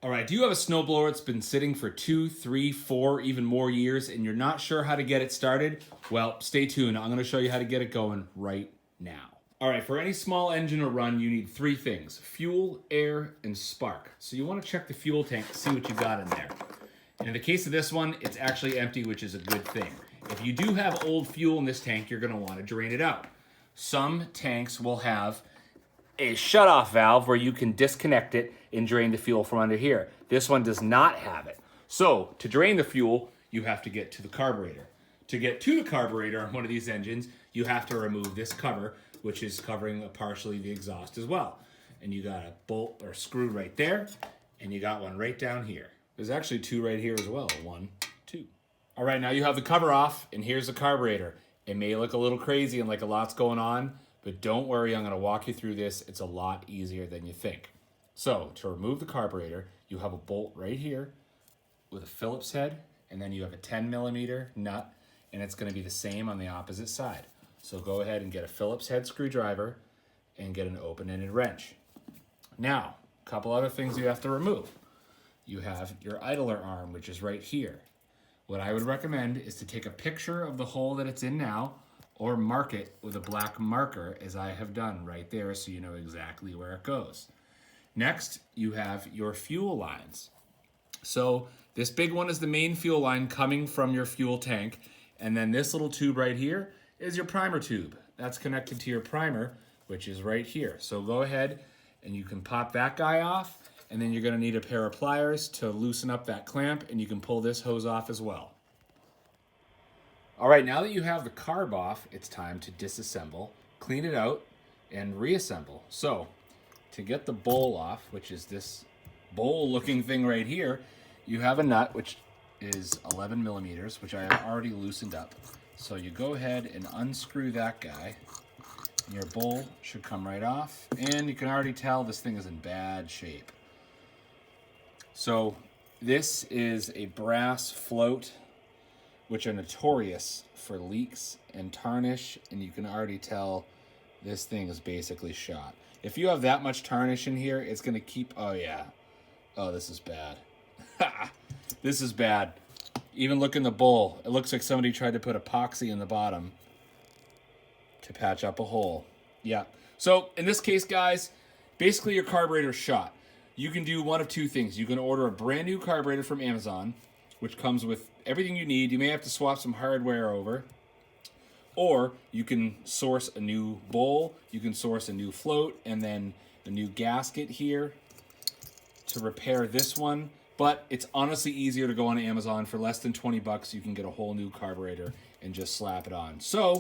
All right, do you have a snowblower that's been sitting for 2, 3, 4, even more years and you're not sure how to get it started? Well, stay tuned. I'm going to show you how to get it going right now. All right, for any small engine to run, you need 3 things: fuel, air, and spark. So you want to check the fuel tank to see what you got in there. And in the case of this one, it's actually empty, which is a good thing. If you do have old fuel in this tank, you're going to want to drain it out. Some tanks will have a shutoff valve where you can disconnect it and drain the fuel from under here. This one does not have it. So to drain the fuel, you have to get to the carburetor. To get to the carburetor on one of these engines, you have to remove this cover, which is covering partially the exhaust as well. And you got a bolt or screw right there, and you got one right down here. There's actually 2 right here as well. 1, 2. All right, now you have the cover off, and here's the carburetor. It may look a little crazy and like a lot's going on, but don't worry, I'm going to walk you through this. It's a lot easier than you think. So to remove the carburetor, you have a bolt right here with a Phillips head, and then you have a 10mm nut, and it's going to be the same on the opposite side. So go ahead and get a Phillips head screwdriver and get an open-ended wrench. Now, a couple other things you have to remove. You have your idler arm, which is right here. What I would recommend is to take a picture of the hole that it's in now, or mark it with a black marker, as I have done right there, so you know exactly where it goes. Next, you have your fuel lines. So this big one is the main fuel line coming from your fuel tank, and then this little tube right here is your primer tube. That's connected to your primer, which is right here. So go ahead and you can pop that guy off, and then you're going to need a pair of pliers to loosen up that clamp, and you can pull this hose off as well. All right, now that you have the carb off, it's time to disassemble, clean it out, and reassemble. So to get the bowl off, which is this bowl-looking thing right here, you have a nut, which is 11mm, which I have already loosened up. So you go ahead and unscrew that guy, and your bowl should come right off, and you can already tell this thing is in bad shape. So this is a brass float, which are notorious for leaks and tarnish, and you can already tell this thing is basically shot. If you have that much tarnish in here, it's going to keep... Oh, yeah. Oh, this is bad. This is bad. Even look in the bowl. It looks like somebody tried to put epoxy in the bottom to patch up a hole. Yeah. So, in this case, guys, basically your carburetor's shot. You can do one of 2 things. You can order a brand new carburetor from Amazon, which comes with everything you need. You may have to swap some hardware over. Or you can source a new bowl, you can source a new float, and then a new gasket here to repair this one. But it's honestly easier to go on Amazon. For less than 20 bucks, you can get a whole new carburetor and just slap it on. So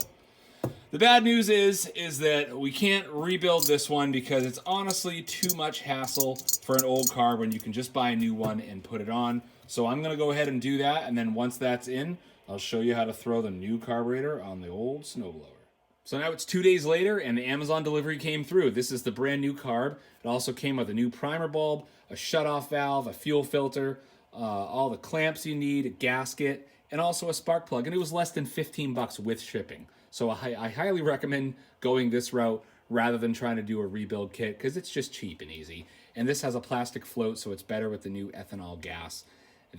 the bad news is that we can't rebuild this one because it's honestly too much hassle for an old carb when you can just buy a new one and put it on. So I'm going to go ahead and do that, and then once that's in, I'll show you how to throw the new carburetor on the old snowblower. So now it's 2 days later, and the Amazon delivery came through. This is the brand new carb. It also came with a new primer bulb, a shutoff valve, a fuel filter, all the clamps you need, a gasket, and also a spark plug. And it was less than 15 bucks with shipping. So I highly recommend going this route rather than trying to do a rebuild kit, because it's just cheap and easy. And this has a plastic float, so it's better with the new ethanol gas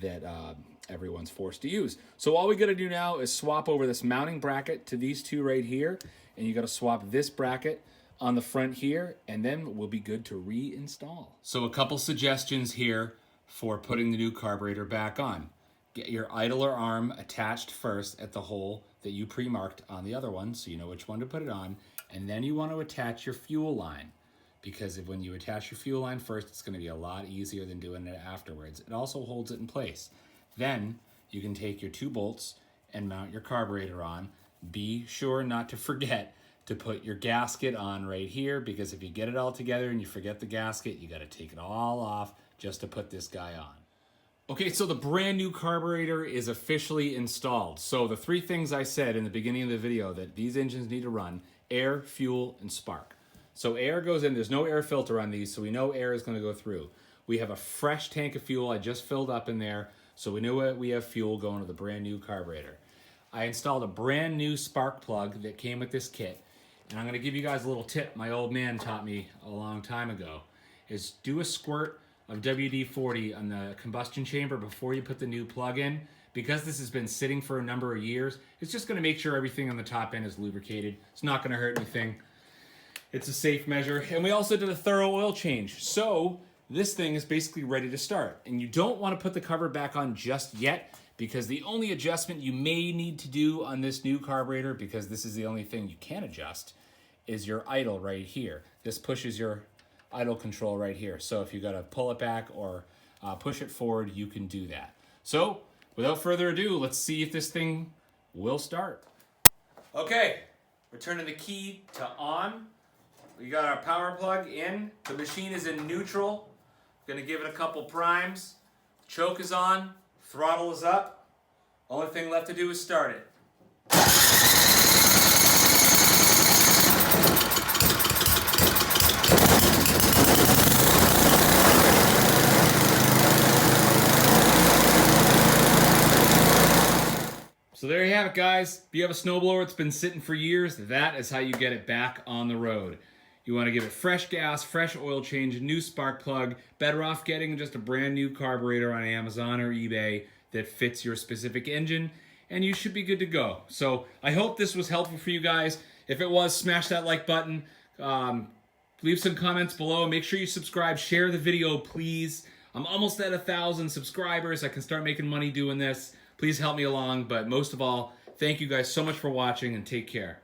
that everyone's forced to use. So all we got to do now is swap over this mounting bracket to these 2 right here, and you got to swap this bracket on the front here, and then we'll be good to reinstall. So a couple suggestions here for putting the new carburetor back on. Get your idler arm attached first at the hole that you pre-marked on the other one, so you know which one to put it on, and then you want to attach your fuel line, because when you attach your fuel line first, it's going to be a lot easier than doing it afterwards. It also holds it in place. Then you can take your 2 bolts and mount your carburetor on. Be sure not to forget to put your gasket on right here, because if you get it all together and you forget the gasket, you got to take it all off just to put this guy on. Okay, so the brand new carburetor is officially installed. So the 3 things I said in the beginning of the video that these engines need to run: air, fuel, and spark. So air goes in. There's no air filter on these, so we know air is going to go through. We have a fresh tank of fuel I just filled up in there, so we know we have fuel going to the brand new carburetor. I installed a brand new spark plug that came with this kit, and I'm going to give you guys a little tip my old man taught me a long time ago, is do a squirt of WD-40 on the combustion chamber before you put the new plug in. Because this has been sitting for a number of years, it's just going to make sure everything on the top end is lubricated. It's not going to hurt anything. It's a safe measure. And we also did a thorough oil change. So this thing is basically ready to start. And you don't want to put the cover back on just yet, because the only adjustment you may need to do on this new carburetor, because this is the only thing you can adjust, is your idle right here. This pushes your idle control right here. So if you got to pull it back or push it forward, you can do that. So without further ado, let's see if this thing will start. Okay, we're turning the key to on. We got our power plug in. The machine is in neutral. Gonna give it a couple primes. Choke is on, throttle is up. Only thing left to do is start it. So there you have it, guys. If you have a snowblower that's been sitting for years, that is how you get it back on the road. You want to give it fresh gas, fresh oil change, new spark plug. Better off getting just a brand new carburetor on Amazon or eBay that fits your specific engine, and you should be good to go. So I hope this was helpful for you guys. If it was, smash that like button. Leave some comments below. Make sure you subscribe. Share the video, please. I'm almost at 1,000 subscribers. I can start making money doing this. Please help me along, but most of all, thank you guys so much for watching, and take care.